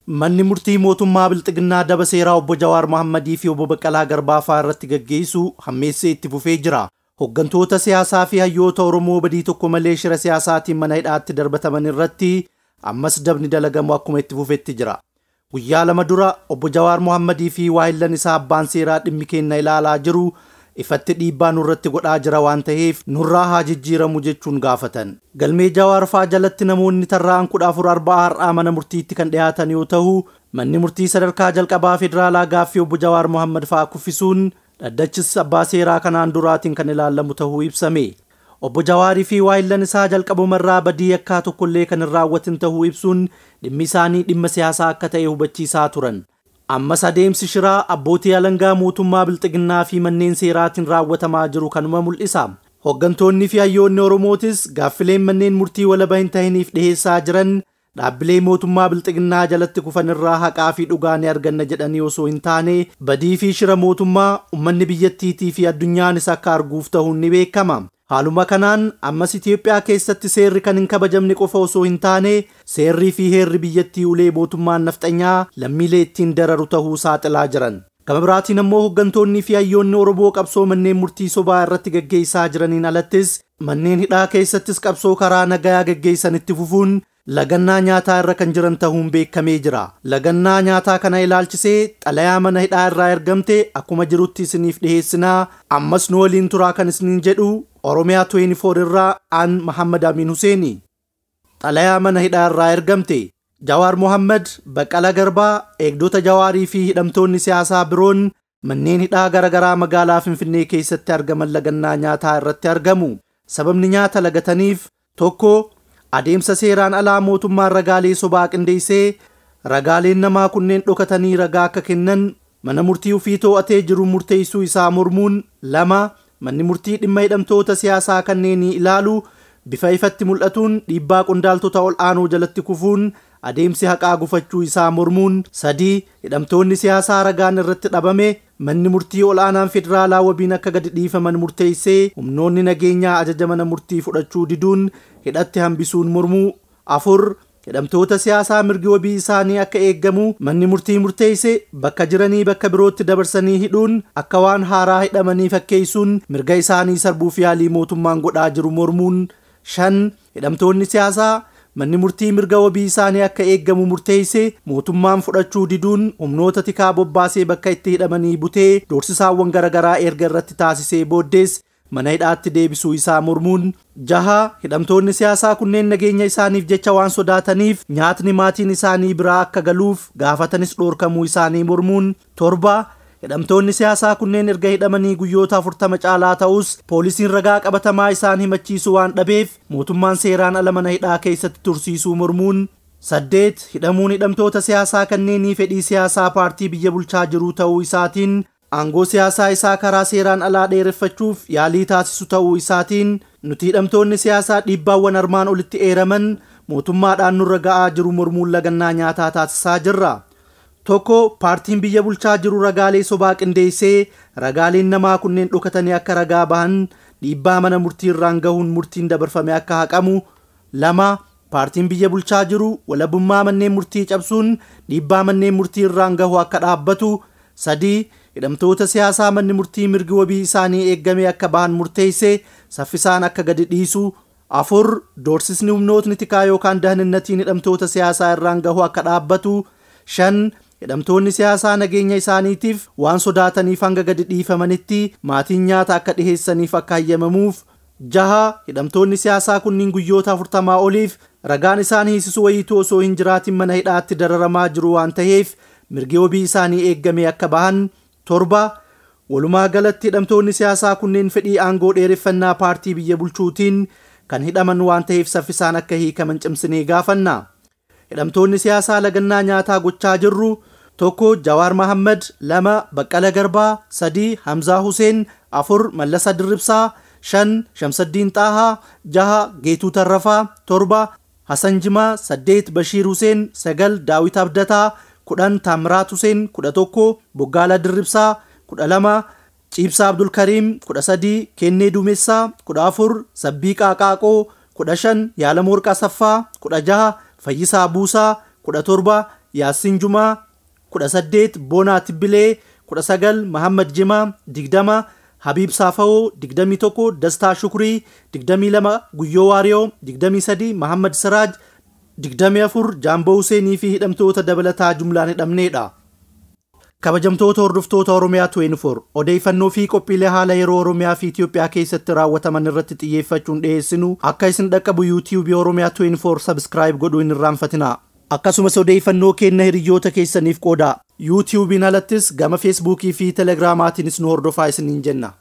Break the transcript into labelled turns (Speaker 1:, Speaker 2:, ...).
Speaker 1: Manni murtii mootummaa bilxiginnaa daba seeraa obbo Jawaar Mohammadii fi obbo Baqqalaa Garbaa irratti gaggeessu hammeessee itti fufee jira. Hooggantoota siyaasaa fi hayyoota Oromoo badii tokko malee shira siyaasaatiin mana hidhaatti darbataman irratti ammas dabni dalagamu akkuma itti fufetti jira. Guyyaa lama dura obbo Jawaar Mohammadii fi waahillan isaa abbaan seeraa dhimmi keenya ilaalaa jiru ifatti dhiibbaa nurratti godhaa jira waan ta'eef nurraa haa jijjiiramu jechuun gaafatan. Galmee Jawaar faa jalatti namoonni tarraan 1440 har'aa mana murtiitti kan dhiyaatan yoo ta'u, manni murtii sadarkaa jalqabaa federaalaa gaaffii obbo Jawaar Mohammad faa kuffisuun dhaddachis abbaa seeraa kanaan duraatiin kan ilaalamu ta'uu ibsame. Obbo Jawaarii fi waahillan isaa jalqabumarraa badii yakkaa tokkollee kan hin raawwatin ta'uu ibsuun dhimmi isaanii dhimma siyaasaa akka ta'e hubachiisaa turan. Ammas adeemsi shiraa abbootii alangaa mootummaa bilxiginnaa fi manneen seeraatiin raawwatamaa jiru kanuma mul'isa. Hooggantoonni fi hayyoonni Oromootis gaaffileen manneen murtii walaba hin ta'iniif dhiheessaa jiran dhaabbilee mootummaa bilxiginnaa jalatti kufan irraa haqaa fi dhugaa ni arganna jedhanii osoo hin taane badii fi shira mootummaa ummanni biyyattiitii fi addunyaanis akka arguuf ta'uun ni beekama. Haaluma kanaan ammas Itoophiyaa keessatti seerri kan hin kabajamne qofa osoo hin taane seerrii fi heerri biyyattii ulee mootummaan nafxanyaa lammiilee ittiin dararu ta'uu saaxilaa jiran. Gama biraatiin ammoo hooggantoonni fi hayyoonni Oromoo qabsoo manneen murtii sobaa irratti gaggeessaa jiraniin alattis manneen hidhaa keessattis qabsoo karaa nagayaa gaggeessan itti fufuun lagannaa nyaataa irra kan jiran ta'uun beekamee jira. Lagannaa nyaataa kana ilaalchisee xalayaa mana hidhaa irraa ergamte akkuma jirutti isiniif dhiheessinaa ammas nu waliin turaa kan isiniin jedhu Oromiyaa 24 irraa aan Muhammad Amin Huseeni. Xalayaa mana hidhaa irraa ergamte Jawaar Mohammad, Baqqalaa Garbaa, eegdota Jawaarii fi hidhamtoonni siyaasaa biroon manneen hidhaa garaagaraa magaalaa Finfinnee keessatti argaman lagannaa nyaataa irratti argamu. Sababni nyaata lagataniif tokko adeemsa seeraan alaa mootummaan ragaalee sobaa qindeessee ragaaleen namaa kunneen dhokatanii ragaa akka kennan mana murtii ofii to'atee jiru murteessuu isaa mormuun. Lama manni murtii dhimma hidhamtoota siyaasaa kanneenii ilaalu bifa ifatti mul'atuun dhiibbaa qondaaltota ol aanoo jalatti kufuun adeemsi haqaa gufachuu isaa mormuun. Sadii hidhamtoonni siyaasaa ragaan irratti dhabame manni murtii ol aanaan federaalaa wabiin akka gadi dhiifaman murteessee humnoonni nageenyaa ajaja mana murtii fudhachuu diduun hidhatti hambisuun mormuu. Afur hidhamtoota siyaasaa mirgi wabii isaanii akka eeggamu manni murtii murteesse bakka jiranii bakka birootti dabarsanii hidhuun akka waan haaraa hidhamanii fakkeessuun mirga isaanii sarbuuf yaalii mootummaan godhaa jiru mormuun. Shan hidhamtoonni siyaasaa manni murtii mirga wabii isaanii akka eeggamu murteesse mootummaan fudhachuu diduun humnoota tikaa bobbaasee bakka itti hidhamanii butee doorsisaawwan garaagaraa erga irratti taasisee booddees mana hidhaatti deebisuu isaa mormuun. Jaha hidhamtoonni siyaasaa kunneen nageenya isaaniif jecha waan sodaataniif nyaatni maatiin isaanii biraa akka galuuf gaafatanis dhoorkamuu isaanii mormuun. Torba hidhamtoonni siyaasaa kunneen erga hidhamanii guyyoota 40 caalaa ta'us poolisiin ragaa qabatamaa isaan himachiisu waan dhabeef mootummaan seeraan ala mana hidhaa keessatti tursiisuu mormuun. 8 hidhamuun hidhamtoota siyaasaa kanneenii fedhii siyaasaa paartii biyya bulchaa jiru ta'uu isaatiin aangoo siyaasaa isaa karaa seeraan alaa dheereffachuuf yaalii taasisu ta'uu isaatiin nuti hidhamtoonni siyaasaa dhiibbaawwan armaan olitti eeraman mootummaadhaan nurra ga'aa jiru mormuun lagannaa nyaataa taasisaa jirra. Tokko paartiin biyya bulchaa jiru ragaalee sobaa qindeessee ragaaleen namaa kunneen dhokatanii akka ragaa bahan dhiibbaa mana murtii irraan gahuun murtiin dabarfame akka haqamu. Lama paartiin biyya bulchaa jiru walabummaa manneen murtii cabsuun dhiibbaa manneen murtii irraan gahu akka dhaabbatu. Sadii hidhamtoota siyaasaa manni murtii mirgi wabii isaanii eeggamee akka bahan murteesse saffisaan akka gadi dhiisu. Afur doorsisni humnootni tikaa yookaan dahanninnatiin hidhamtoota siyaasaa irraan gahu akka dhaabbatu. Shan hidhamtoonni siyaasaa nageenya isaaniitiif waan sodaataniif hanga gadi dhiifamanitti maatiin nyaata akka dhiheessaniif akka hayyamamuuf. Jaha hidhamtoonni siyaasaa kunniin guyyoota 40 oliif ragaan isaan hiisisu wayiitu osoo hin jiraatin mana hidhaatti dararamaa jiru waan ta'eef mirgi wabii isaanii eeggamee akka bahan. Torba walumaa galatti hidhamtoonni siyaasaa kunneen fedhii aangoo dheereffannaa paartii biyya bulchuutiin kan hidhaman waan ta'eef saffisaan akka hiikaman cimsinee gaafanna. Hidhamtoonni siyaasaa lagannaa nyaataa gochaa jirru tokko Jawaar Mohammad, 2 Baqqalaa Garbaa, 3 Hamzaa Huseen, 4 Mallasa Dirribsaa, 5 Shamsaddiin Xaahaa, 6 Geetuu Tarrafaa, 7 Hasan Jimaa, 8 Bashiir Huseen, 9 Daawit Abdataa, 10 Taamiraat Huseen, 11 Boggaalaa Dirribsaa, 12 Ciibsaa Abdul Kariim, 13 Kennee Duumessaa, 14 Sabbii Qaaqaaqoo, 15 Yaalamoo Warqaa Saffaa, 16 Fayyisaa Buusaa, 17 Yaasin Jumaa 18 Boonaa Tibbilee 19 Mahammad Jimaa 20 Habib Saafawoo 21 Dastaa Shukrii 22 Guyyoo Waariyoo 23 Mahammad Siraaj 24 Jaamboo Huseenii fi hidhamtoota dabalataa jumlaan hidhamneedha. Kabajamtoota hordoftoota Oromiyaa 24 odeeffannoo fi qophiilee haala yeroo Oromiyaa fi Itiyoophiyaa keessatti raawwataman irratti xiyyeeffachuun dhiyeessinu akka isin dhaqqabu YouTube Oromiyaa 24 subscribe godhuu hin irraanfatinaa. Akkasumas odeeffannoo kenna hiriyoota keessaniif qoodaa. YouTubein alattis gama Facebookii fi Telegiraamaatiinis nu hordofaa isiniin jenna.